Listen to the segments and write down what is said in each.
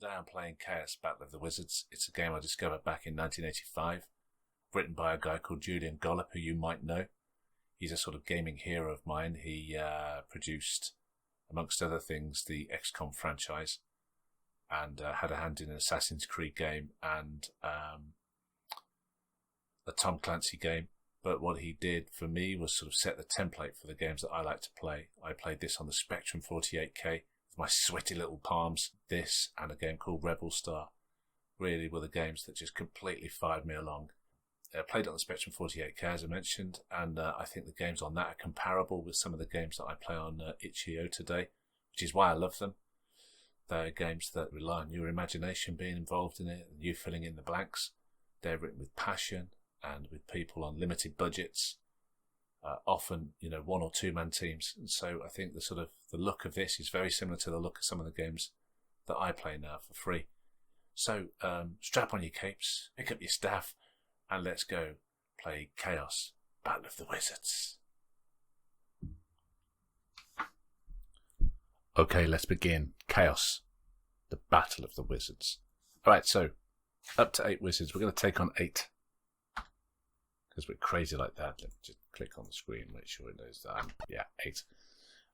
Today I'm playing Chaos, Battle of the Wizards. It's a game I discovered back in 1985, written by a guy called Julian Gollops, who you might know. He's a sort of gaming hero of mine. He produced, amongst other things, the XCOM franchise, and had a hand in an Assassin's Creed game and a Tom Clancy game. But what he did for me was sort of set the template for the games that I like to play. I played this on the Spectrum 48K with my sweaty little palms. This and a game called Rebel Star really were the games that just completely fired me along. I played it on the Spectrum 48K, as I mentioned, and I think the games on that are comparable with some of the games that I play on itch.io today, which is why I love them. They're games that rely on your imagination being involved in it and you filling in the blanks. They're written with passion and with people on limited budgets, often, one or two man teams. And so I think the look of this is very similar to the look of some of the games that I play now for free. So strap on your capes, pick up your staff, and let's go play Chaos, Battle of the Wizards. Okay, let's begin. Chaos, the Battle of the Wizards. Alright, so up to 8 wizards. We're going to take on 8. Because we're crazy like that. Let me just click on the screen, make sure it knows that 8.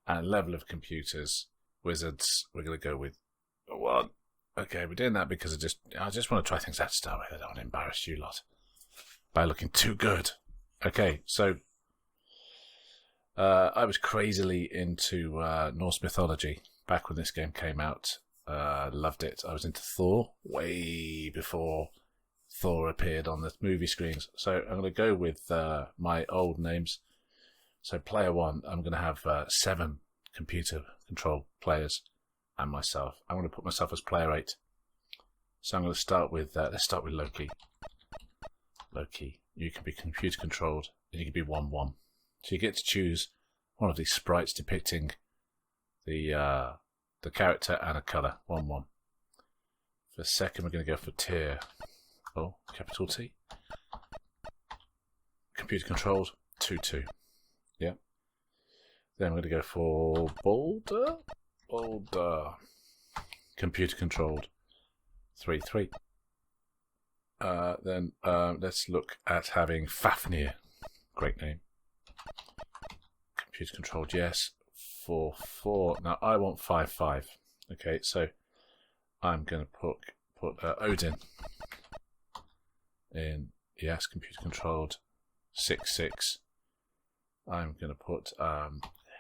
And level of computers, wizards, we're going to go with 1. Okay, we're doing that because I just want to try things out to start with. I don't want to embarrass you lot by looking too good. Okay, so I was crazily into Norse mythology back when this game came out. Loved it. I was into Thor way before Thor appeared on the movie screens. So I'm going to go with my old names. So player 1, I'm going to have 7 computer controlled players and myself. I'm going to put myself as player 8. So I'm going to start with, let's start with Loki. Loki, you can be computer controlled and you can be 1-1. So you get to choose one of these sprites depicting the character and a colour, 1-1. For second, we're going to go for tier. Oh, capital T. Computer controlled, 2-2. Yeah. Then we're going to go for Boulder. Computer controlled, 3-3. Then let's look at having Fafnir. Great name. Computer controlled, yes. 4-4. Now I want 5-5. Okay, so I'm going to put Odin in, yes, computer controlled, 6-6. I'm going to put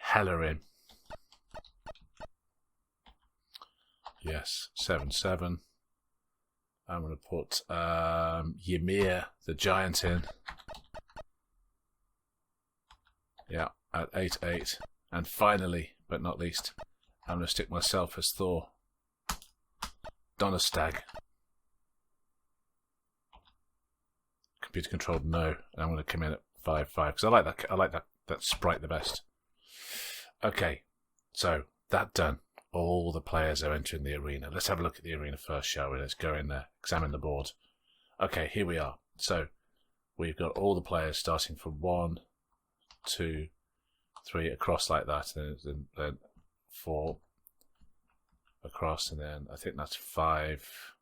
Hela in, yes, 7-7. I'm going to put Ymir the giant in, yeah, at 8-8. And finally, but not least, I'm going to stick myself as Thor, Donnerstag. Computer controlled, no. And I'm going to come in at 5-5 because I like that sprite the best. Okay, so that done. All the players are entering the arena. Let's have a look at the arena first, shall we? Let's go in there, examine the board. Okay, here we are. So we've got all the players starting from 1, 2, 3 across like that, and then 4 across, and then I think that's 5.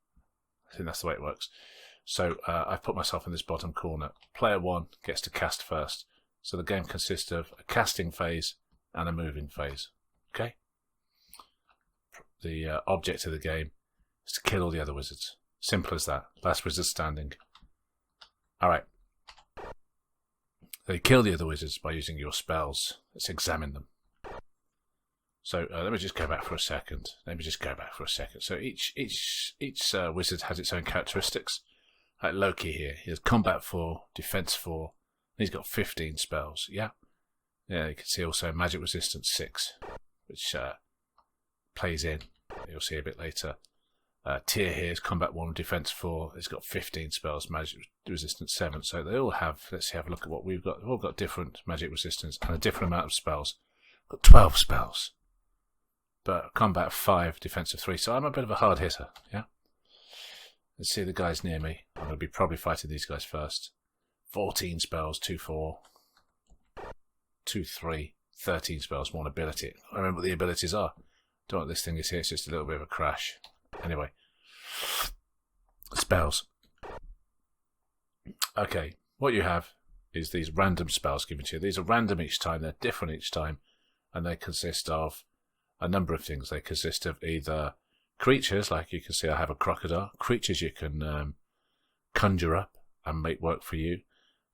I think that's the way it works. So I've put myself in this bottom corner. Player 1 gets to cast first. So the game consists of a casting phase and a moving phase. Okay? The object of the game is to kill all the other wizards. Simple as that. Last wizard standing. Alright. So you kill the other wizards by using your spells. Let's examine them. So let me just go back for a second. So each wizard has its own characteristics. Like Loki here, he has combat 4, defense 4, and he's got 15 spells. Yeah, you can see also magic resistance 6, which plays in. You'll see a bit later. Tyr here is combat 1, defense 4. It's got 15 spells, magic resistance 7. So they all have. Let's have a look at what we've got. We've all got different magic resistance and a different amount of spells. Got 12 spells, but combat 5, defensive 3. So I'm a bit of a hard hitter. Yeah. Let's see the guys near me. I'm going to be probably fighting these guys first. 14 spells, 2-4, 2-3, 13 spells, 1 ability. I remember what the abilities are. Don't know what this thing is here, it's just a little bit of a crash. Anyway, Spells. Okay, what you have is these random spells given to you. These are random each time, they're different each time, and they consist of a number of things. They consist of either creatures, like you can see I have a crocodile, creatures you can conjure up and make work for you.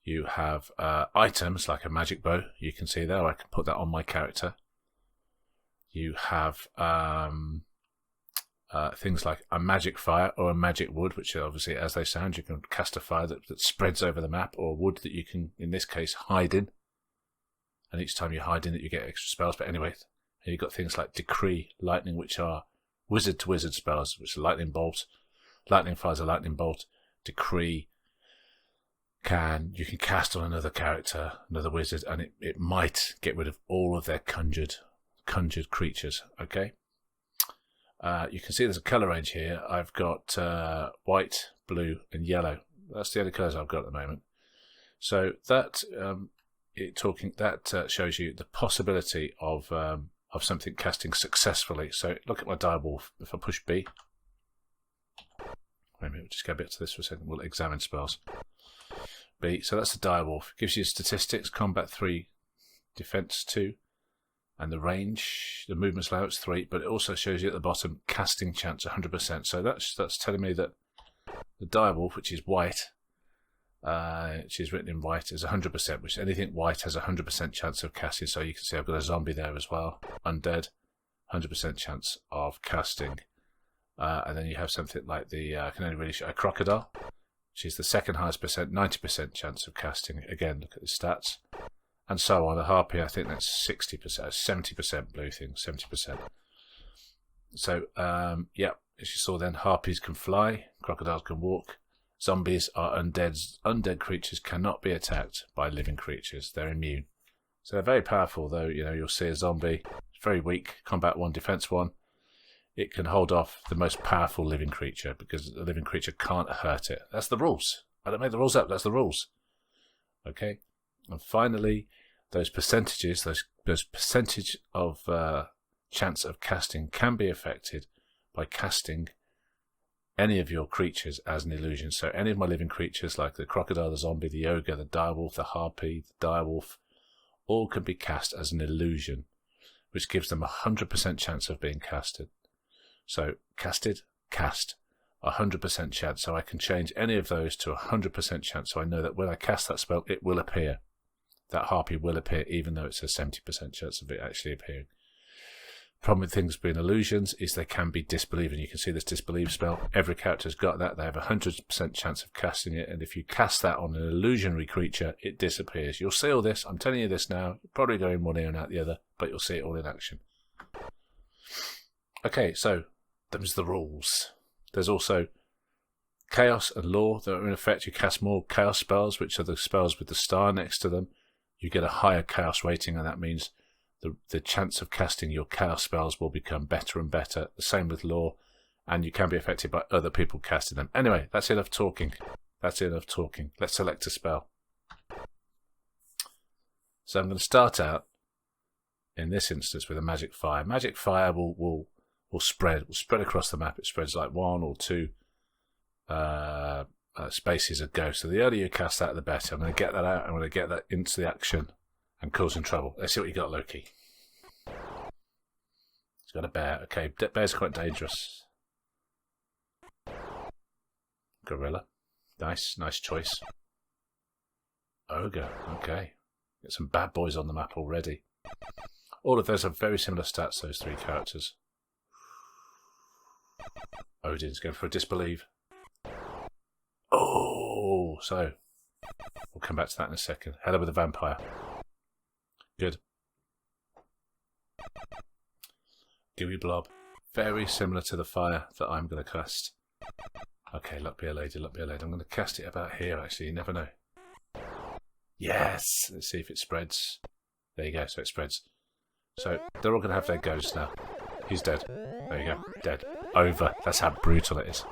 You have items like a magic bow, you can see there, I can put that on my character. You have things like a magic fire or a magic wood, which obviously, as they sound, you can cast a fire that spreads over the map, or wood that you can, in this case, hide in. And each time you hide in it, you get extra spells. But anyway, you've got things like Decree, Lightning, which are wizard-to-wizard spells, which are lightning bolt. Lightning fire is a lightning bolt. Decree you can cast on another character, another wizard, and it might get rid of all of their conjured creatures. Okay. You can see there's a colour range here. I've got white, blue, and yellow. That's the only colours I've got at the moment. So that shows you the possibility of something casting successfully. So look at my direwolf. If I push B, maybe we'll just go back to this for a second. We'll examine spells. B. So that's the direwolf. Gives you statistics: combat 3, defense 2. And the range, the movement slow, it's 3, but it also shows you at the bottom casting chance 100%. So that's telling me that the direwolf, which is white, which is written in white, is 100%, which anything white has a 100% chance of casting. So you can see I've got a zombie there as well, undead, 100% chance of casting. And then you have something like I can only really show a crocodile, which is the second highest percent, 90% chance of casting. Again, look at the stats. And so on. The harpy, I think that's 60%, 70% blue thing, 70%. So, yeah, as you saw then, harpies can fly, crocodiles can walk. Zombies are undead. Undead creatures cannot be attacked by living creatures. They're immune. So they're very powerful, though. You know, you'll see a zombie, it's very weak, combat 1, defense 1. It can hold off the most powerful living creature because the living creature can't hurt it. That's the rules. I don't make the rules up, that's the rules. Okay? And finally, those percentages, those percentage of chance of casting can be affected by casting any of your creatures as an illusion. So any of my living creatures, like the crocodile, the zombie, the ogre, the direwolf, the harpy, the direwolf, all can be cast as an illusion, which gives them a 100% chance of being casted. So casted, cast, 100% chance. So I can change any of those to 100% chance. So I know that when I cast that spell, it will appear. That harpy will appear, even though it's a 70% chance of it actually appearing. Problem with things being illusions is they can be disbelieved, and you can see this disbelieve spell. Every character's got that. They have a 100% chance of casting it, and if you cast that on an illusionary creature, it disappears. You'll see all this. I'm telling you this now. You'll probably go in one ear and out the other, but you'll see it all in action. Okay, so those are the rules. There's also chaos and law that are in effect. You cast more chaos spells, which are the spells with the star next to them. You get a higher chaos rating, and that means the chance of casting your chaos spells will become better and better. The same with law, and you can be affected by other people casting them. Anyway, that's enough talking. Let's select a spell. So I'm going to start out, in this instance, with a magic fire. Magic fire will spread across the map. It spreads like 1 or 2 spaces ago. So the earlier you cast that, the better. I'm going to get that out. I'm going to get that into the action and causing trouble. Let's see what you got, Loki. He's got a bear. Okay, bear's quite dangerous. Gorilla. Nice choice. Ogre. Okay. Get some bad boys on the map already. All of those have very similar stats, those 3 characters. Odin's going for a disbelieve. Oh, so we'll come back to that in a second. Hella with a vampire. Good. Gooey blob. Very similar to the fire that I'm going to cast. Okay, luck be a lady. I'm going to cast it about here, actually. You never know. Yes! Let's see if it spreads. There you go, so it spreads. So they're all going to have their goes now. He's dead. There you go. Dead. Over. That's how brutal it is.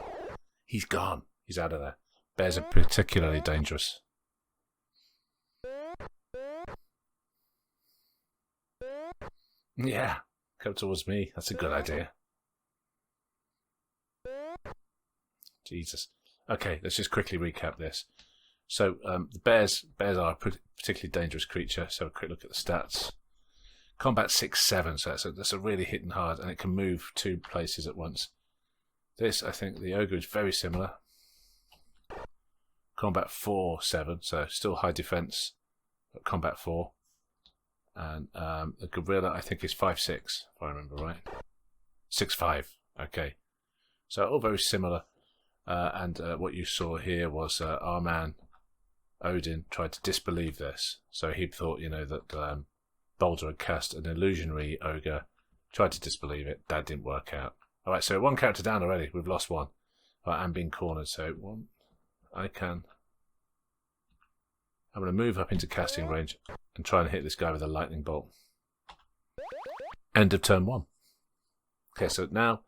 He's gone. He's out of there. Bears are particularly dangerous. Yeah. Come towards me. That's a good idea. Jesus. Okay, let's just quickly recap this. So the bears are a particularly dangerous creature. So a quick look at the stats. Combat 6/7, so that's a really hitting hard, and it can move 2 places at once. This, I think, the ogre is very similar. Combat 4/7, so still high defense, but combat 4. And the gorilla, I think, is 5/6, if I remember right. 6/5. Okay, so all very similar. And what you saw here was our man Odin tried to disbelieve this. So he thought, that Boulder had cast an illusionary ogre. Tried to disbelieve it. That didn't work out. All right, so 1 character down already. We've lost 1. All right, I'm being cornered. So I'm going to move up into casting range and try and hit this guy with a lightning bolt. End of turn 1. Okay, so now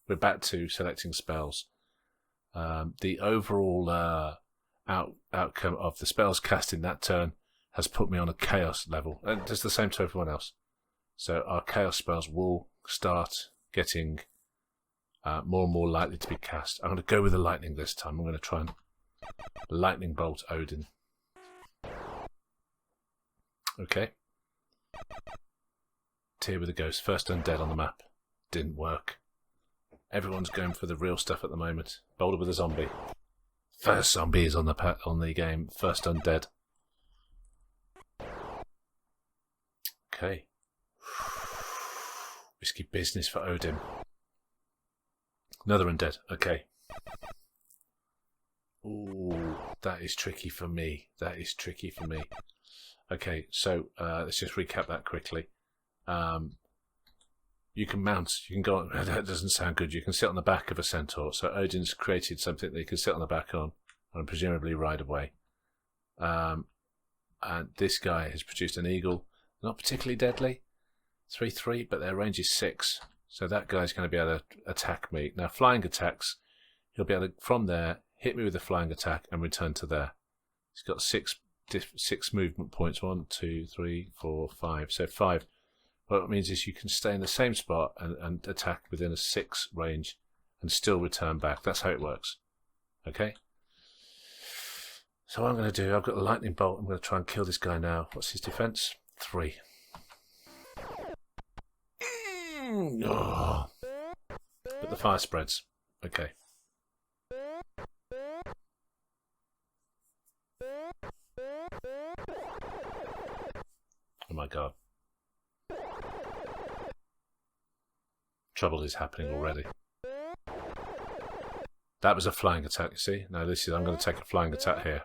we're back to selecting spells. The overall outcome of the spells cast in that turn has put me on a chaos level, and it's the same to everyone else. So our chaos spells will start getting more and more likely to be cast. I'm going to go with the lightning this time. I'm going to try and lightning bolt Odin. Okay. Tear with the Ghost, first undead on the map. Didn't work. Everyone's going for the real stuff at the moment. Boulder with a zombie. First zombie is on the game. First undead. Okay. Risky business for Odin. Another undead. Okay. Ooh, that is tricky for me. Okay, so let's just recap that quickly. You can mount, you can go on, that doesn't sound good, you can sit on the back of a centaur. So Odin's created something that you can sit on the back on and presumably ride away. And this guy has produced an eagle, not particularly deadly, 3/3, but their range is 6. So that guy's going to be able to attack me. Now flying attacks, he'll be able to, from there, hit me with a flying attack and return to there. He's got 6 movement points, 1, 2, 3, 4, 5. So 5. What it means is you can stay in the same spot and attack within a 6 range and still return back. That's how it works. Okay? So what I'm going to do, I've got the lightning bolt. I'm going to try and kill this guy now. What's his defense? 3. Oh. But the fire spreads. Okay. Oh my god. Trouble is happening already. That was a flying attack, you see? Now this is, I'm going to take a flying attack here.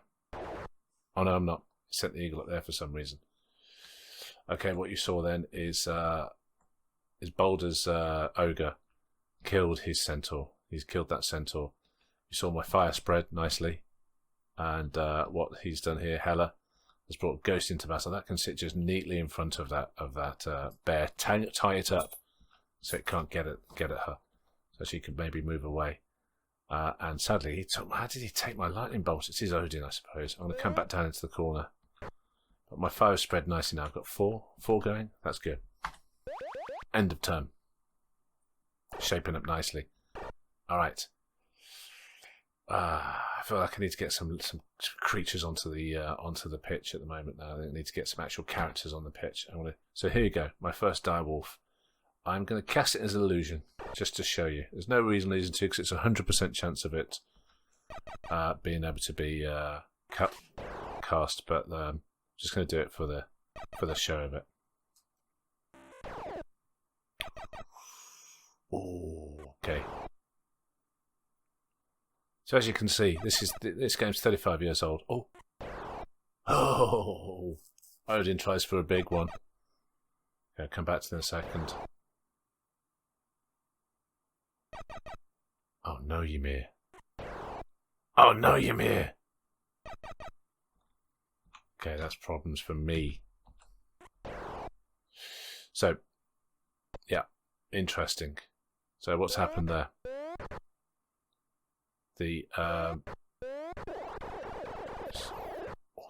Oh no, I'm not. I sent the eagle up there for some reason. Okay, what you saw then is Boulder's ogre killed his centaur. He's killed that centaur. You saw my fire spread nicely. And what he's done here, Hela, has brought Ghost into battle. That can sit just neatly in front of that bear. Tie it up so it can't get at her. So she could maybe move away. And sadly, how did he take my lightning bolt? It's his Odin, I suppose. I'm going to come back down into the corner. But my fire spread nicely now. I've got 4 going. That's good. End of turn. Shaping up nicely. All right. I feel like I need to get some creatures onto the pitch at the moment now. I need to get some actual characters on the pitch. So here you go. My first direwolf. I'm going to cast it as an illusion, just to show you. There's no reason to, because it's a 100% chance of it being able to be cast, but just going to do it for the show of it. Oh, okay. So as you can see, this game's 35 years old. Oh, Odin tries for a big one. Okay, I'll come back to that in a second. Oh no, Ymir. Oh no, Ymir. Okay, that's problems for me. So, yeah, interesting. So what's happened there? The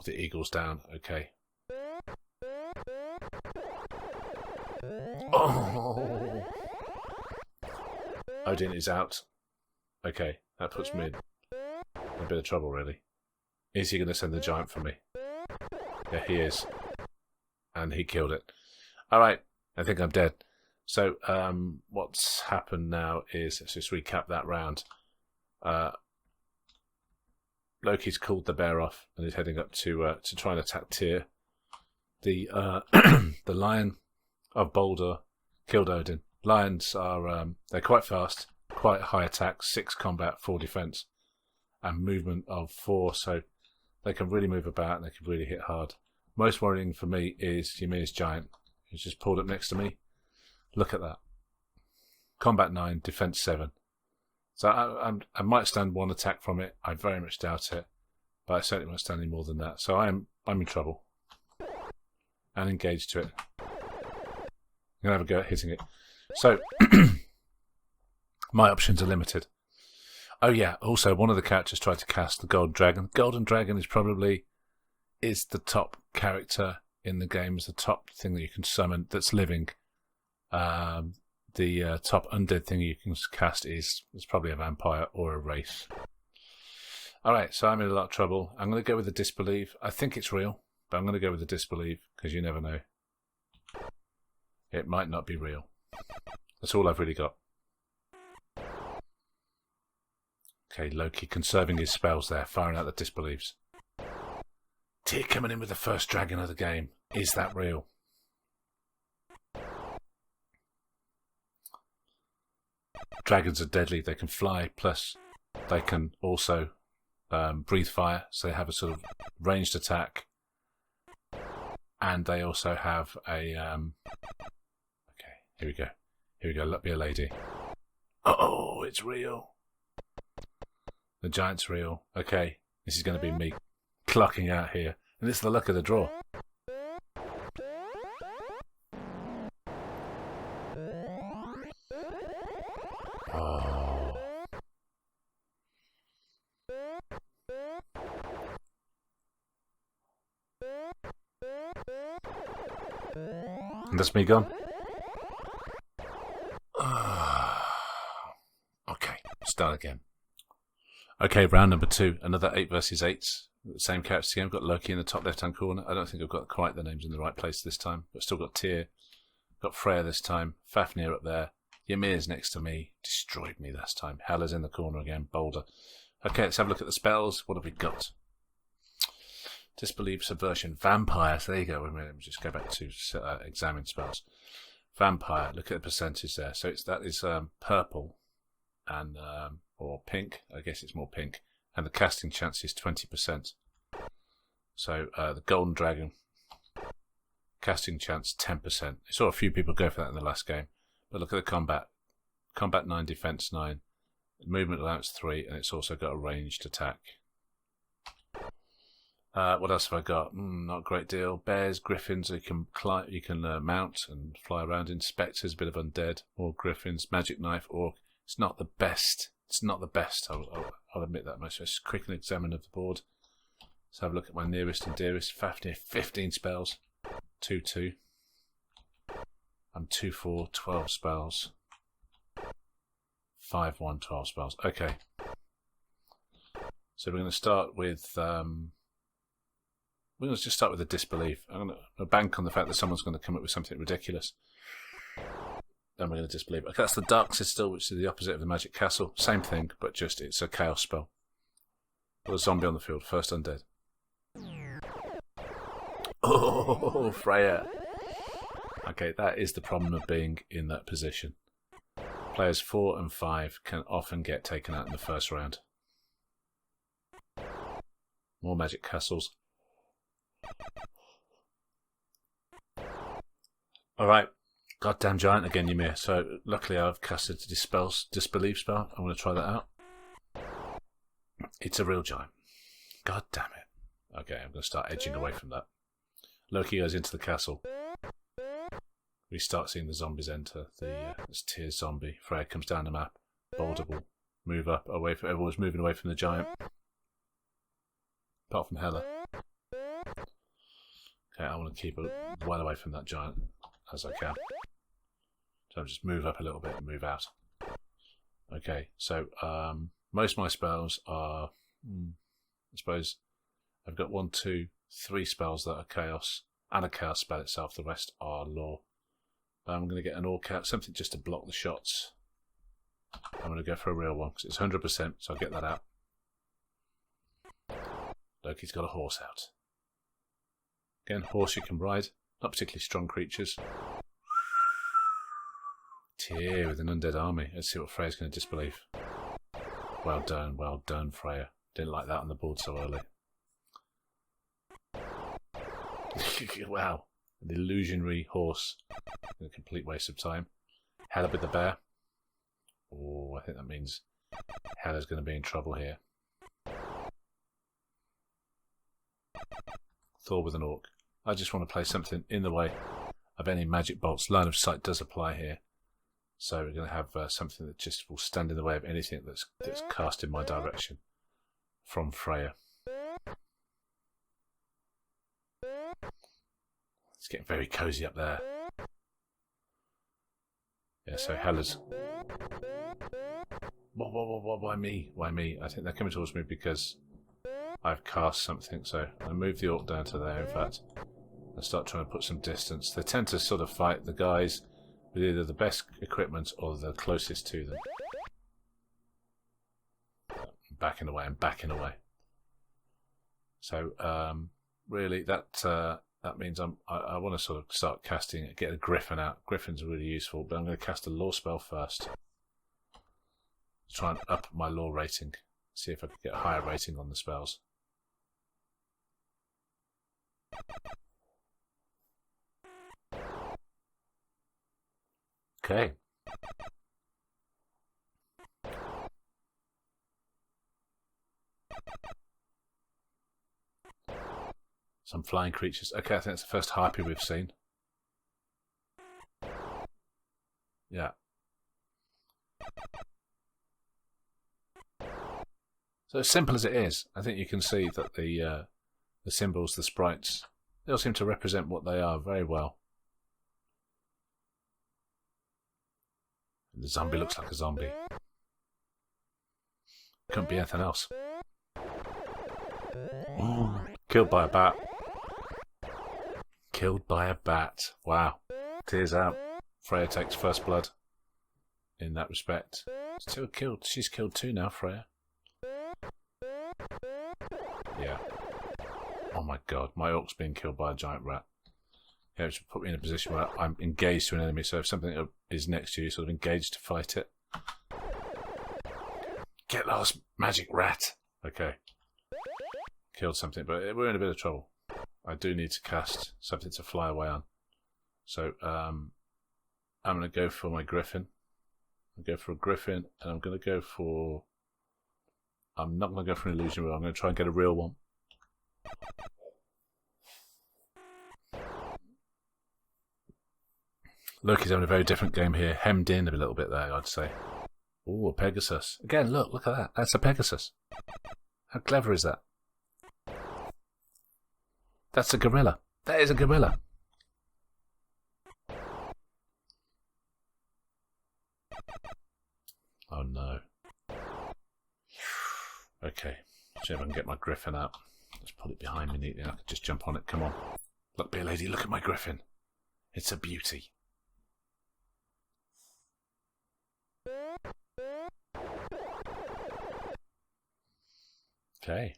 eagle's down. Okay. Oh, Odin is out. Okay, that puts me in. in a bit of trouble, really. Is he going to send the giant for me? Yeah, he is. And he killed it. Alright, I think I'm dead. So, what's happened now is, let's just recap that round. Loki's called the bear off and is heading up to try and attack Tyr. The the lion of Baldur killed Odin. Lions are they're quite fast, quite high attack, 6 combat, 4 defense, and movement of 4, so they can really move about and they can really hit hard. Most worrying for me is Ymir's giant, who's just pulled up next to me. Look at that. Combat 9, defense 7. So I might stand 1 attack from it. I very much doubt it, but I certainly won't stand any more than that. So I'm in trouble. And engaged to it. I'm gonna have a go at hitting it. So my options are limited. Oh yeah, also one of the characters tried to cast the Golden Dragon. Golden Dragon is the top character in the game, is the top thing that you can summon that's living. The top undead thing you can cast is probably a vampire or a wraith. Alright, so I'm in a lot of trouble. I'm going to go with the disbelieve. I think it's real, but I'm going to go with the disbelieve because you never know. It might not be real. That's all I've really got. Okay, Loki conserving his spells there, firing out the disbelieves. Tyr coming in with the first dragon of the game. Is that real? Dragons are deadly. They can fly, plus they can also breathe fire, so they have a sort of ranged attack. And they also have a... okay, here we go. Here we go. Let me be a lady. Oh, it's real. The giant's real. Okay, this is going to be me clucking out here. And this is the luck of the draw. Oh. And that's me gone. Okay, start again. Okay, round number 2, another 8 versus 8s. Same characters again. I've got Loki in the top left-hand corner. I don't think I've got quite the names in the right place this time, but still got Tyr. Got Freya this time. Fafnir up there. Ymir's next to me. Destroyed me last time. Hela's in the corner again. Boulder. Okay, let's have a look at the spells. What have we got? Disbelieve, Subversion, Vampire. So there you go. Wait a minute. Let me just go back to examine spells. Vampire. Look at the percentage there. So that is purple and or pink. I guess it's more pink. And the casting chance is 20%. So the Golden Dragon, casting chance 10%. I saw a few people go for that in the last game. But look at the combat. Combat 9, defense 9, movement allowance 3, and it's also got a ranged attack. What else have I got? Not a great deal. Bears, griffins, you can mount and fly around in. Spectres, a bit of undead. More griffins, magic knife, orc. It's not the best. It's not the best. I'll admit that much. Let's quickly examine the board. Let's have a look at my nearest and dearest. Fafnir, 15 spells. 2-2. I'm 2-4, 12 spells. 5-1, 12 spells. Okay. So we're going to start with... we're going to just start with the disbelief. I'm going to bank on the fact that someone's going to come up with something ridiculous. Then we're going to disbelieve. Okay, that's the Dark Citadel, which is the opposite of the Magic Castle. Same thing, but just it's a chaos spell. Got a zombie on the field. First undead. Oh, Freya. Okay, that is the problem of being in that position. Players 4 and 5 can often get taken out in the first round. More Magic Castles. Alright. Goddamn giant again, Ymir. So luckily I've casted a disbelief spell. I'm going to try that out. It's a real giant. God damn it. Okay, I'm going to start edging away from that. Loki goes into the castle. We start seeing the zombies enter. This Tyr zombie. Freya comes down the map. Boulder will move up away from everyone's moving away from the giant. Apart from Hela. Okay, I want to keep well away from that giant as I can. So I'll just move up a little bit and move out. Okay, so most of my spells are I suppose I've got 1, 2, 3 spells that are chaos, and a chaos spell itself. The rest are law. I'm going to get an orc out, something just to block the shots. I'm going to go for a real one because it's 100%, so I'll get that out. Loki's got a horse out. Again, horse you can ride, not particularly strong creatures. Tyr with an undead army. Let's see what Freya's going to disbelieve. Well done, Freya. Didn't like that on the board so early. Wow, an illusionary horse. A complete waste of time. Hela with the bear. Oh, I think that means Hela's going to be in trouble here. Thor with an orc. I just want to play something in the way of any magic bolts. Line of sight does apply here. So we're going to have something that just will stand in the way of anything that's cast in my direction from Freya. It's getting very cozy up there. Yeah, so Hela's... Why me? Why me? I think they're coming towards me because I've cast something. So I move the orc down to there, in fact, and start trying to put some distance. They tend to sort of fight the guys with either the best equipment or the closest to them. Backing away and backing away. So really, that means I want to sort of start casting, get a griffin out. Griffins are really useful, but I'm going to cast a law spell first. Try and up my law rating. See if I can get a higher rating on the spells. Okay. Some flying creatures. Okay, I think it's the first harpy we've seen. Yeah. So as simple as it is, I think you can see that the symbols, the sprites, they all seem to represent what they are very well. The zombie looks like a zombie. Couldn't be anything else. Ooh, killed by a bat. Killed by a bat. Wow. Tears out. Freya takes first blood in that respect. Still killed. She's killed 2 now, Freya. Yeah. Oh my god, my orc's being killed by a giant rat. Yeah, which put me in a position where I'm engaged to an enemy, so if something is next to you, sort of engaged to fight it. Get lost, magic rat! Okay. Killed something, but we're in a bit of trouble. I do need to cast something to fly away on. So, I'm going to go for my griffin. I'll go for a griffin, and I'm going to go for... I'm not going to go for an illusion wheel, I'm going to try and get a real one. Loki's having a very different game here, hemmed in a little bit there, I'd say. Ooh, a Pegasus. Again, look at that. That's a Pegasus. How clever is that? That's a gorilla. That is a gorilla. Oh no. Okay, see if I can get my griffin out. Let's pull it behind me neatly. I can just jump on it. Come on. Look, dear lady, look at my griffin. It's a beauty. Okay.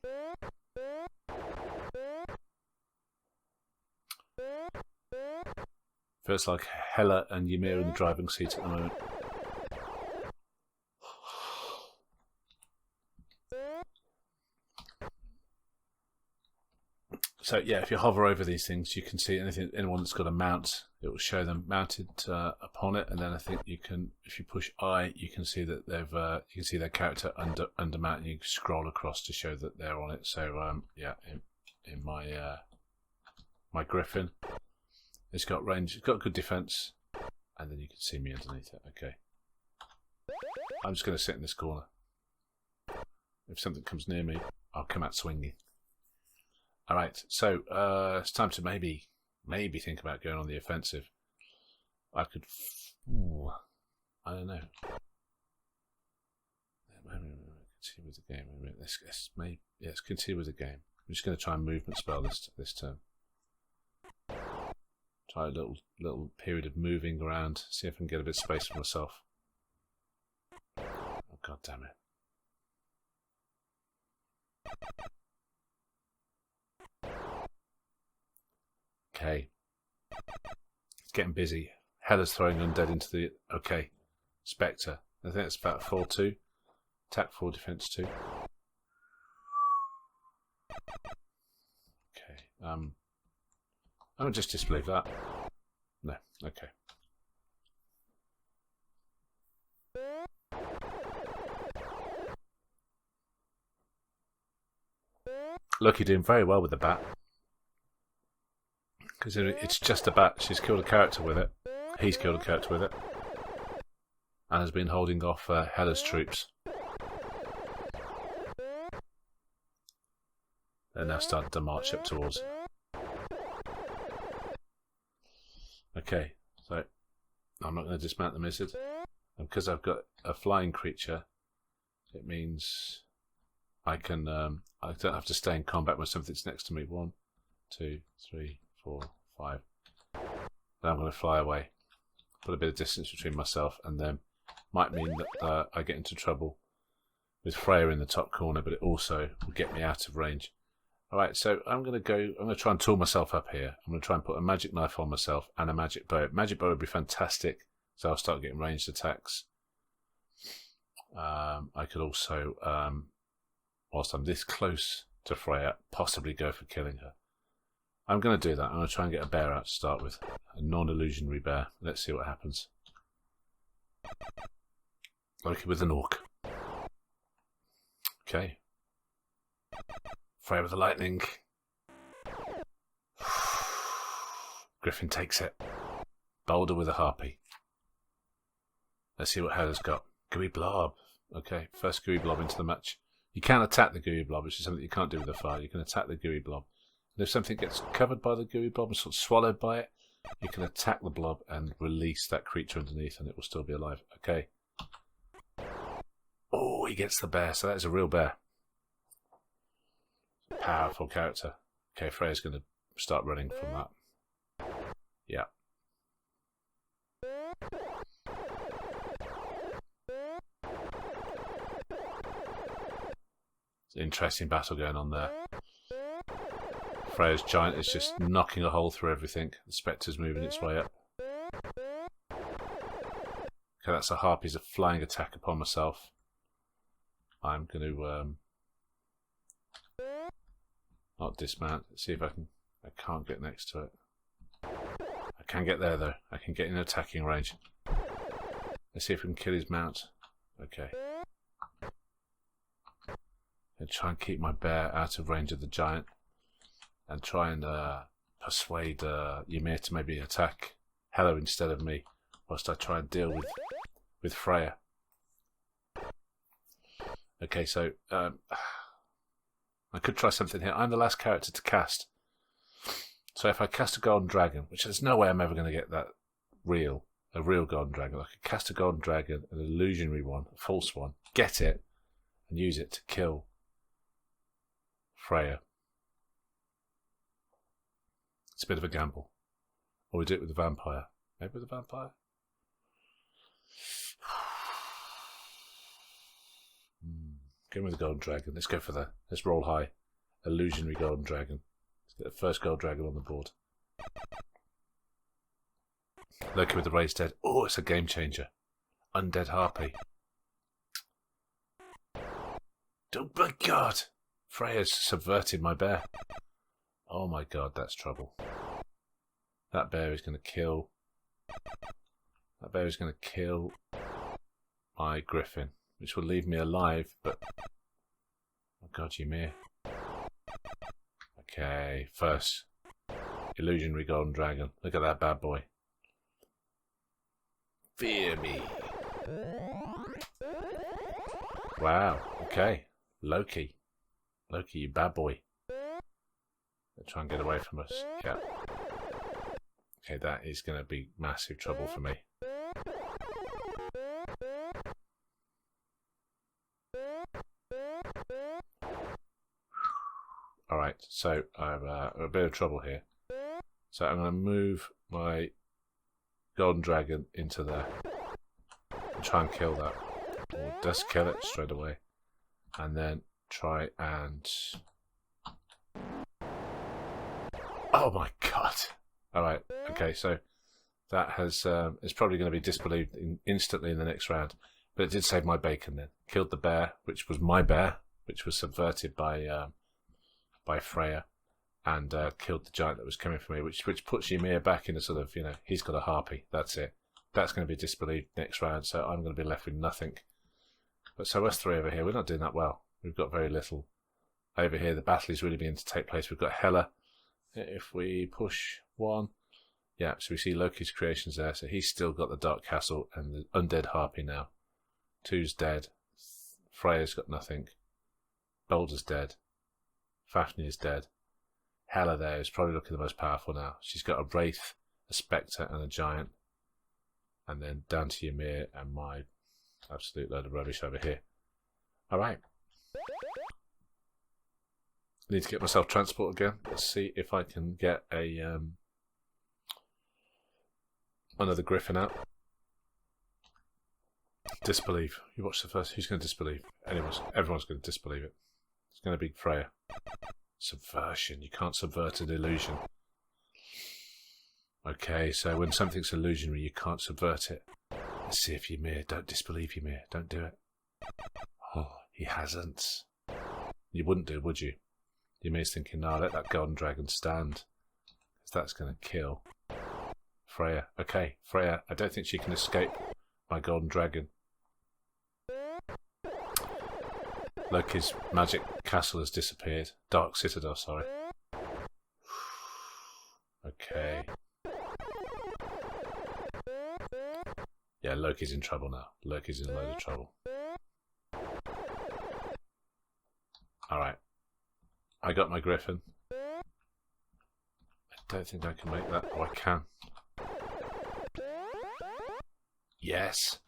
Feels like Hela and Ymir in the driving seat at the moment. So yeah, if you hover over these things, you can see anyone that's got a mount. It will show them mounted upon it, and then I think you can, if you push I, you can see that they've, you can see their character under mount, and you can scroll across to show that they're on it. So yeah, in my my griffin, it's got range, it's got good defense, and then you can see me underneath it. Okay, I'm just going to sit in this corner. If something comes near me, I'll come out swinging. All right, so it's time to maybe think about going on the offensive. I could, I don't know. Continue with the game. Wait a minute. Let's continue with the game. I'm just going to try and movement spell this turn. Try a little period of moving around. See if I can get a bit of space for myself. Oh, god damn it. Okay. It's getting busy. Hella's throwing undead into the... Okay. Spectre. I think it's about 4-2. Attack 4, defense 2. Okay. I'm going to just disbelieve that. No. Okay. Look, you're doing very well with the bat. Because it's just a bat. She's killed a character with it. He's killed a character with it. And has been holding off Hella's troops. They're now starting to march up towards it. Okay, so I'm not going to dismount the lizard. And because I've got a flying creature, it means I can I don't have to stay in combat when something's next to me. 1, 2, 3, 4, 5. Then I'm going to fly away. Put a bit of distance between myself and them. Might mean that I get into trouble with Freya in the top corner, but it also will get me out of range. Alright, so I'm going to try and tool myself up here. I'm going to try and put a magic knife on myself and a magic bow. Magic bow would be fantastic, so I'll start getting ranged attacks. I could also, whilst I'm this close to Freya, possibly go for killing her. I'm going to do that. I'm going to try and get a bear out to start with. A non-illusionary bear. Let's see what happens. Loki with an orc. Okay. Freya with the lightning. Griffin takes it. Boulder with a harpy. Let's see what Hella's got. Gooey blob. Okay, first gooey blob into the match. You can attack the gooey blob, which is something you can't do with a fire. You can attack the gooey blob. And if something gets covered by the gooey blob and sort of swallowed by it, you can attack the blob and release that creature underneath and it will still be alive. Okay. Oh, he gets the bear, so that is a real bear. Powerful character. Okay, Freya's going to start running from that. Yeah. It's an interesting battle going on there. Freya's giant is just knocking a hole through everything. The Spectre's moving its way up. Okay, that's a harpy's a flying attack upon myself. I'm going to not dismount. Let's see if I can. I can't get next to it. I can get there though. I can get in attacking range. Let's see if we can kill his mount. Okay. And try and keep my bear out of range of the giant. And try and persuade Ymir to maybe attack Hela instead of me, whilst I try and deal with Freya. Okay, so I could try something here. I'm the last character to cast. So if I cast a golden dragon, which there's no way I'm ever going to get that a real golden dragon. I could cast a golden dragon, an illusionary one, a false one, get it, and use it to kill Freya. It's a bit of a gamble. Or we do it with the vampire. Maybe with the vampire? Go with the golden dragon. Let's go for let's roll high. Illusionary golden dragon. Let's get the first gold dragon on the board. Loki with the raised head. Oh, it's a game changer. Undead harpy. Oh my god! Freya's subverted my bear. Oh my god, that's trouble. That bear is going to kill. That bear is going to kill my griffin, which will leave me alive, but... Oh god, Ymir. Okay, first. Illusionary golden dragon. Look at that bad boy. Fear me. Wow, okay. Loki. Loki, you bad boy. Try and get away from us. Yeah. Okay, that is going to be massive trouble for me. Right, so I'm in a bit of trouble here. So I'm going to move my golden dragon into there and try and kill that. Or just kill it straight away. And then try and... Oh my god! Alright, okay, so that has... it's probably going to be disbelieved instantly in the next round. But it did save my bacon then. Killed the bear, which was my bear, which was subverted by Freya, and killed the giant that was coming for me, which puts Ymir back in a sort of, you know, he's got a harpy. That's it. That's going to be disbelieved next round, so I'm going to be left with nothing. But so us three over here, we're not doing that well. We've got very little. Over here, the battle is really beginning to take place. We've got Hela. If we push one, yeah, so we see Loki's creations there. So he's still got the Dark Castle and the Undead Harpy now. 2's dead. Freya's got nothing. Balder's dead. Fafnir is dead. Hela there is probably looking the most powerful now. She's got a Wraith, a Spectre, and a Giant. And then down to Ymir and my absolute load of rubbish over here. Alright. Need to get myself transport again. Let's see if I can get a another Griffin out. Disbelieve. You watch the first. Who's going to disbelieve? Everyone's going to disbelieve it. It's going to be Freya. Subversion. You can't subvert an illusion. Okay, so when something's illusionary, you can't subvert it. Let's see if Ymir. Don't disbelieve Ymir. Don't do it. Oh, he hasn't. You wouldn't do, would you? Ymir's thinking, no, let that golden dragon stand. Because that's going to kill Freya. Okay, Freya, I don't think she can escape my golden dragon. Loki's magic castle has disappeared. Dark Citadel, sorry. Okay. Yeah, Loki's in trouble now. Loki's in a load of trouble. Alright. I got my Griffin. I don't think I can make that. Oh, I can. Yes!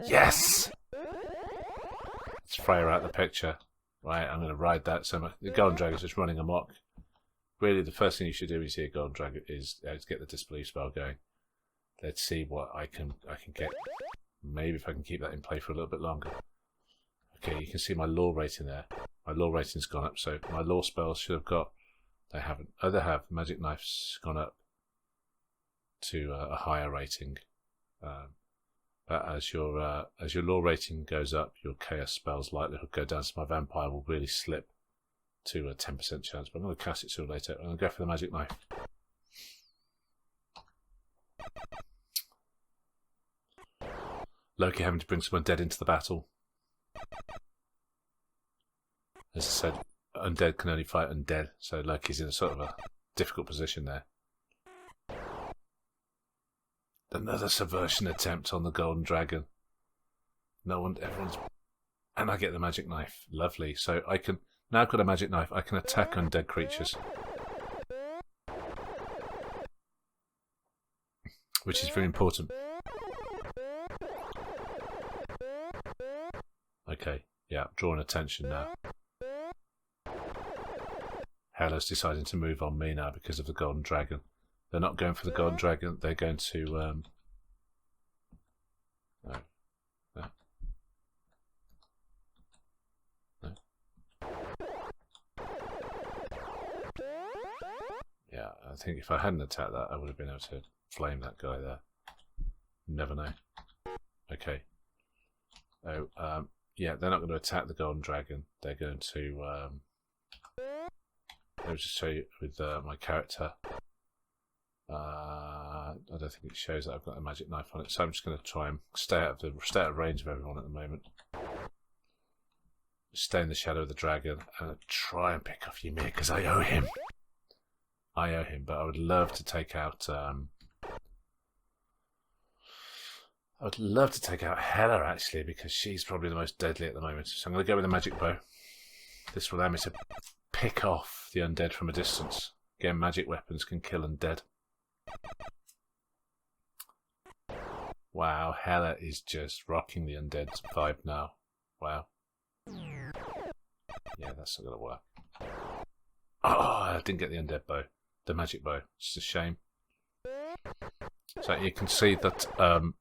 Yes! Let's Freya out the picture. Right, I'm going to ride that. So the golden dragon's just running amok. Really, the first thing you should do when you see a golden dragon is get the disbelief spell going. Let's see what I can get. Maybe if I can keep that in play for a little bit longer. Okay, you can see my law rating there. My law rating's gone up, so my law spells should have got. They haven't. Oh, they have. Magic Knife's gone up to a higher rating. But as your law rating goes up, your chaos spells likelihood go down. So my vampire will really slip to a 10% chance. But I'm going to cast it sooner or later. I'm going to go for the magic knife. Loki having to bring someone dead into the battle. As I said, undead can only fight undead, so Loki's in a sort of a difficult position there. Another subversion attempt on the golden dragon. Everyone's... And I get the magic knife. Lovely. So I can... Now I've got a magic knife, I can attack undead creatures. Which is very important. Okay, yeah, drawing attention now. Hela's deciding to move on me now because of the golden dragon. They're not going for the golden dragon, they're going to... No. No. No. Yeah, I think if I hadn't attacked that, I would have been able to flame that guy there. Never know. Okay. Oh, yeah, they're not going to attack the golden dragon. They're going to... Let me just show you with my character. I don't think it shows that I've got a magic knife on it, so I'm just going to try and stay out of range of everyone at the moment. Stay in the shadow of the dragon and try and pick off Ymir because I owe him. I owe him, but I would love to take out. I would love to take out Hela actually because she's probably the most deadly at the moment. So I'm going to go with a magic bow. This will allow me to pick off the undead from a distance. Again, magic weapons can kill undead. Wow, Hela is just rocking the undead vibe now. Wow. Yeah, that's not going to work. I didn't get the undead bow. The magic bow. It's a shame. So you can see that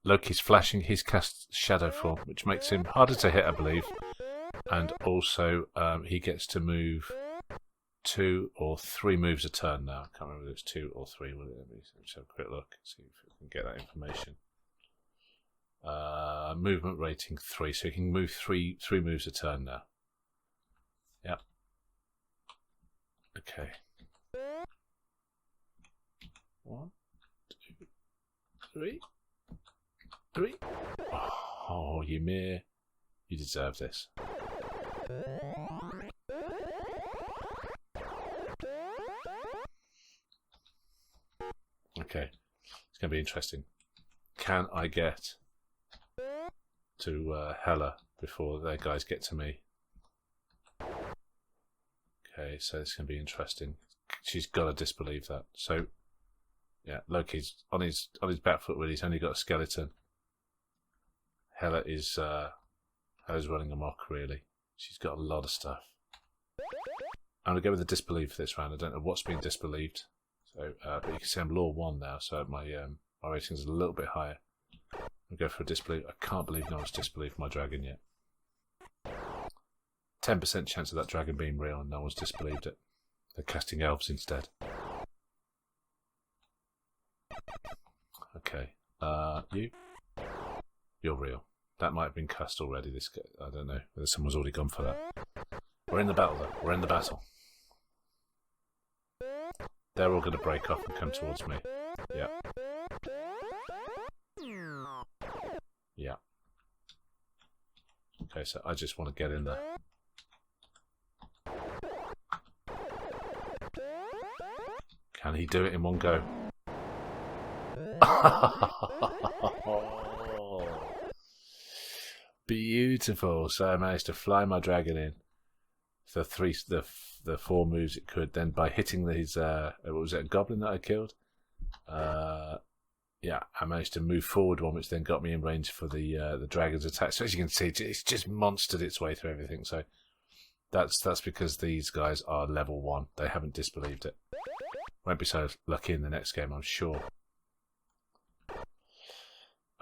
Loki's flashing. He's cast Shadow Form, which makes him harder to hit, I believe. And also he gets to move 2 or 3 moves a turn now. I can't remember if it's 2 or 3. Let's have a quick look. See if we can get that information. Movement rating 3, so you can move 3 moves a turn now. Yep. Okay. 1, 2, 3. 3. Oh, Ymir, you deserve this. Okay, it's going to be interesting. Can I get to Hela before their guys get to me? Okay, so it's going to be interesting. She's got to disbelieve that. So, yeah, Loki's on his back foot when he's only got a skeleton. Hela is Hela's running amok, really. She's got a lot of stuff. I'm going to go with the disbelieve for this round. I don't know what's being disbelieved. So, but you can see I'm law 1 now, so my rating is a little bit higher. I'll go for a disbelief. I can't believe no one's disbelieved my dragon yet. 10% chance of that dragon being real, and no one's disbelieved it. They're casting elves instead. Okay, you're real. That might have been cast already. This guy, I don't know whether someone's already gone for that. We're in the battle, though. We're in the battle. They're all going to break off and come towards me. Yeah. Yeah. Okay, so I just want to get in there. Can he do it in one go? Beautiful. So I managed to fly my dragon in. The 4 moves it could. Then by hitting these, what was it, a goblin that I killed? Yeah, I managed to move forward one, which then got me in range for the dragon's attack. So as you can see, it's just monstered its way through everything. So that's because these guys are level 1. They haven't disbelieved it. Won't be so lucky in the next game, I'm sure.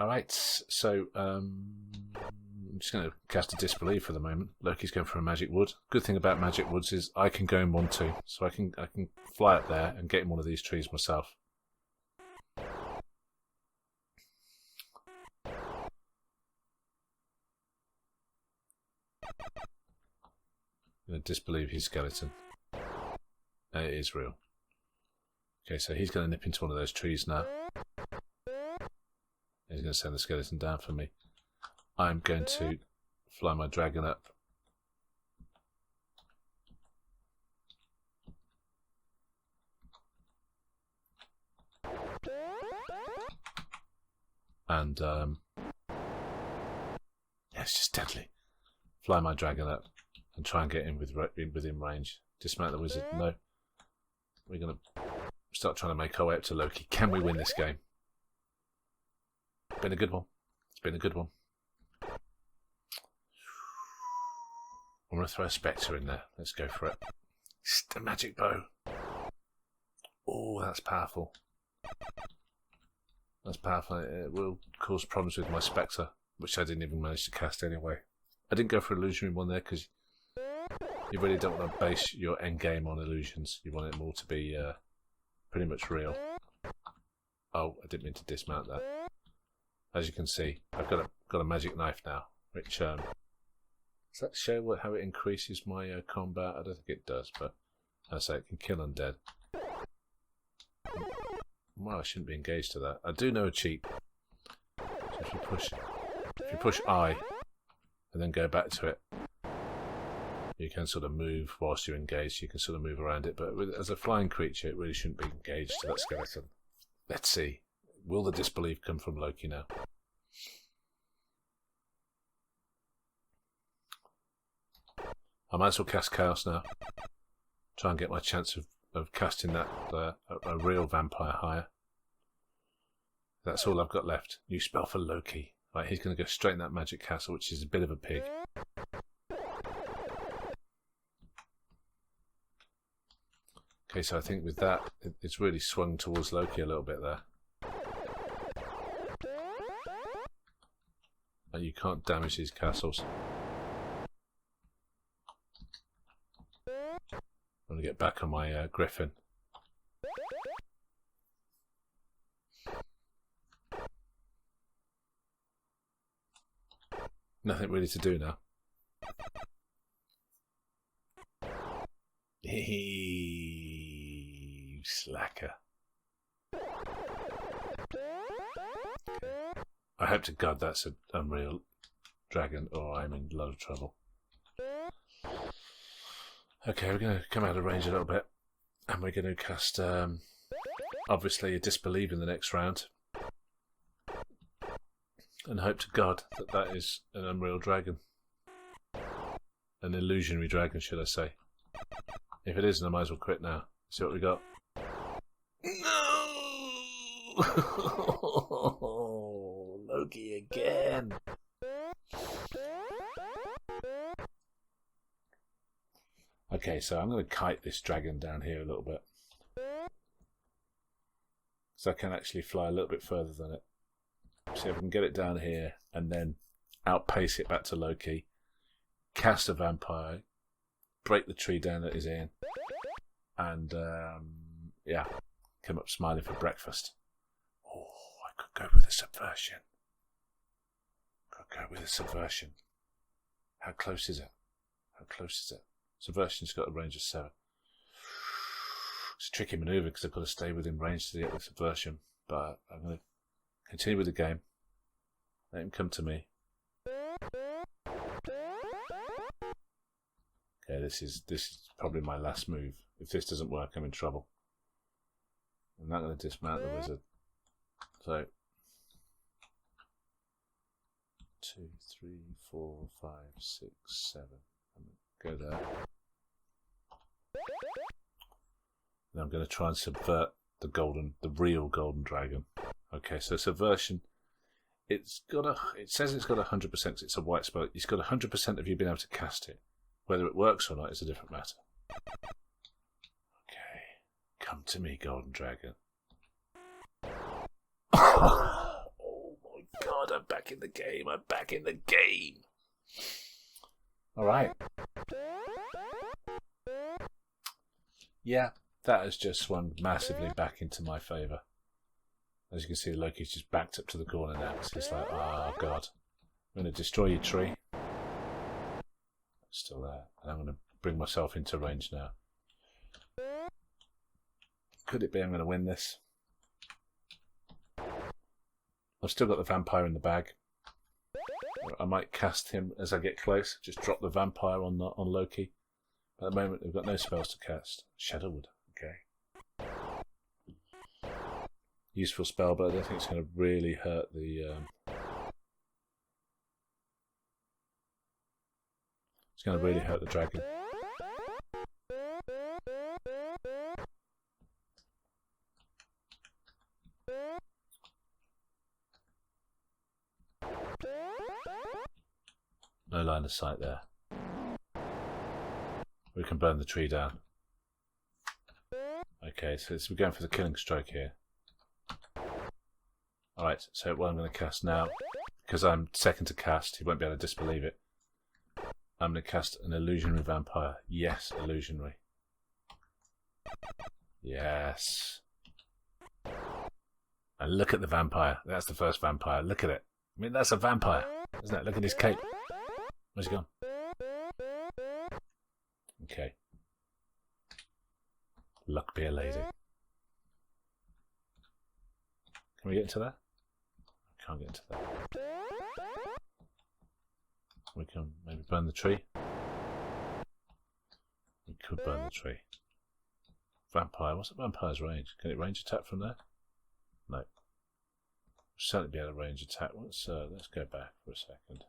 Alright, so I'm just going to cast a disbelief for the moment. Loki's going for a magic wood. Good thing about magic woods is I can go in 1-2, so I can fly up there and get in one of these trees myself. I'm going to disbelieve his skeleton. It is real. Okay, so he's going to nip into one of those trees now. He's going to send the skeleton down for me. I'm going to fly my dragon up. And, yeah, it's just deadly. Fly my dragon up and try and get in within range. Dismount the wizard. No. We're going to start trying to make our way up to Loki. Can we win this game? It's been a good one. It's been a good one. I'm going to throw a Spectre in there. Let's go for it. It's the magic bow. Oh, that's powerful. That's powerful. It will cause problems with my Spectre, which I didn't even manage to cast anyway. I didn't go for illusionary one there because you really don't want to base your end game on illusions. You want it all to be pretty much real. Oh, I didn't mean to dismount that. As you can see, I've got a magic knife now, which does that show how it increases my combat? I don't think it does, but as I say, it can kill undead. Well, I shouldn't be engaged to that. I do know a cheat. So if you push I and then go back to it, you can sort of move whilst you're engaged. You can sort of move around it, but as a flying creature, it really shouldn't be engaged to that skeleton. Let's see. Will the disbelief come from Loki now? I might as well cast Chaos now. Try and get my chance of casting that a real vampire higher. That's all I've got left. New spell for Loki. Right, he's going to go straight in that magic castle, which is a bit of a pig. Okay, so I think with that, it's really swung towards Loki a little bit there. And you can't damage these castles. I'm going to get back on my griffin. Nothing really to do now. You slacker. I hope to God that's an unreal dragon or I'm in a lot of trouble. Okay, we're going to come out of range a little bit and we're going to cast obviously a disbelieve in the next round and hope to God that that is an unreal dragon. An illusionary dragon, should I say. If it isn't, I might as well quit now. See what we got. No! Loki again. Okay, so I'm going to kite this dragon down here a little bit. So I can actually fly a little bit further than it. See if I can get it down here and then outpace it back to Loki. Cast a vampire. Break the tree down that is in. And, yeah, come up smiling for breakfast. Oh, I could go with a subversion. How close is it? Subversion's got a range of 7. It's a tricky manoeuvre because I've got to stay within range to get the subversion. But I'm going to continue with the game. Let him come to me. Okay, this is probably my last move. If this doesn't work, I'm in trouble. I'm not going to dismount the wizard. So 2, 3, 4, 5, 6, 7. Go there. Now I'm going to try and subvert the real golden dragon. Okay, so subversion. It says it's got 100%. It's a white spell. It's got 100% of you being able to cast it. Whether it works or not is a different matter. Okay, come to me, golden dragon. Oh my God! I'm back in the game. All right. Yeah, that has just swung massively back into my favour. As you can see, Loki's just backed up to the corner now. So it's like, oh God, I'm going to destroy your tree. It's still there. And I'm going to bring myself into range now. Could it be I'm going to win this? I've still got the vampire in the bag. I might cast him as I get close. Just drop the vampire on Loki. At the moment, we've got no spells to cast. Shadowwood. Okay. Useful spell, but I don't think it's going to really hurt the... It's going to really hurt the dragon. No line of sight there. We can burn the tree down. Okay, so we're going for the killing stroke here. Alright, so what I'm going to cast now, because I'm second to cast, he won't be able to disbelieve it. I'm going to cast an illusionary vampire. Yes, illusionary. Yes. And look at the vampire. That's the first vampire. Look at it. I mean, that's a vampire, isn't it? Look at his cape. Where's he gone? Okay. Luck be a lady. Can we get into that? Can't get into that. We can maybe burn the tree. We could burn the tree. Vampire. What's the vampire's range? Can it range attack from there? No. We'll certainly be able to range attack. Let's go back for a second.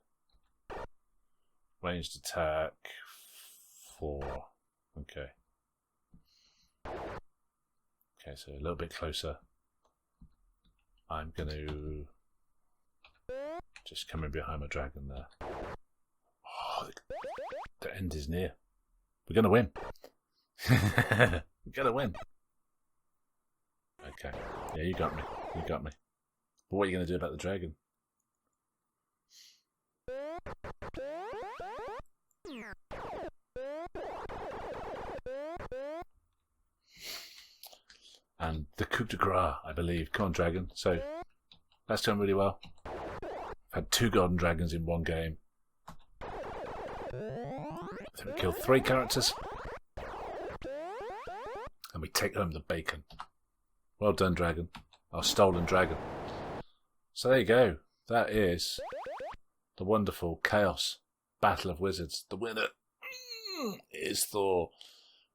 Ranged attack 4. Okay. Okay, so a little bit closer. I'm going to just come in behind my dragon there. Oh, the end is near. We're going to win. Get a win. Okay. Yeah, you got me. You got me. But what are you going to do about the dragon? And the coup de grace, I believe. Come on, dragon. So, that's done really well. I've had 2 golden dragons in one game. I think we killed 3 characters. And we take home the bacon. Well done, dragon. Our stolen dragon. So there you go. That is the wonderful Chaos Battle of Wizards. The winner is Thor.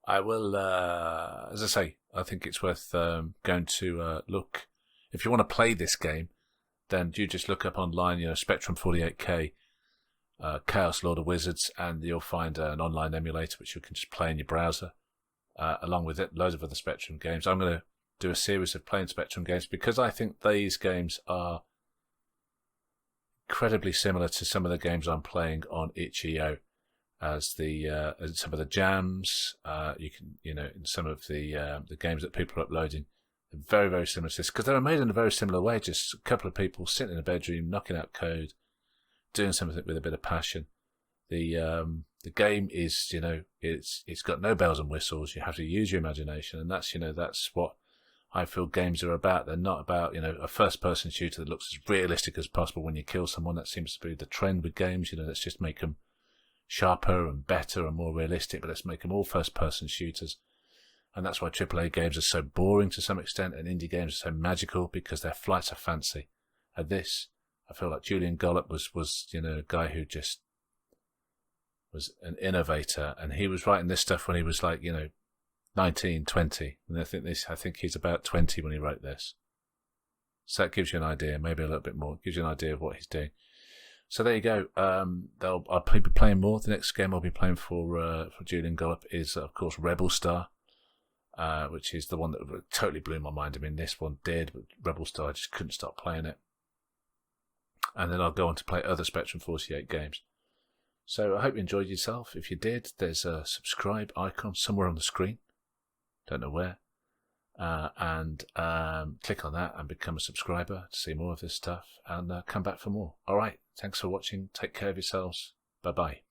I will, as I say, I think it's worth going to look. If you want to play this game, then you just look up online, Spectrum 48K, Chaos Lord of Wizards, and you'll find an online emulator which you can just play in your browser. Along with it, loads of other Spectrum games. I'm going to do a series of playing Spectrum games because I think these games are incredibly similar to some of the games I'm playing on itch.io. As some of the jams, you can, in some of the games that people are uploading, they're very, very similar to this because they were made in a very similar way. Just a couple of people sitting in a bedroom, knocking out code, doing something with a bit of passion. The game is, it's got no bells and whistles. You have to use your imagination, and that's what I feel games are about. They're not about, a first-person shooter that looks as realistic as possible when you kill someone. That seems to be the trend with games. Let's just make them sharper and better and more realistic, but let's make them all first-person shooters. And that's why AAA games are so boring to some extent, and indie games are so magical because their flights of fancy. And this, I feel like Julian Gollops was a guy who just was an innovator, and he was writing this stuff when he was 19, 20, and I think he's about 20 when he wrote this. So that gives you an idea, maybe a little bit more. It gives you an idea of what he's doing. So there you go. I'll probably be playing more. The next game I'll be playing for Julian Gollops is, of course, Rebel Star, which is the one that totally blew my mind. I mean, this one did, but Rebel Star, I just couldn't stop playing it. And then I'll go on to play other Spectrum 48 games. So I hope you enjoyed yourself. If you did, there's a subscribe icon somewhere on the screen. Don't know where. And click on that and become a subscriber to see more of this stuff and come back for more. All right. Thanks for watching. Take care of yourselves. Bye-bye.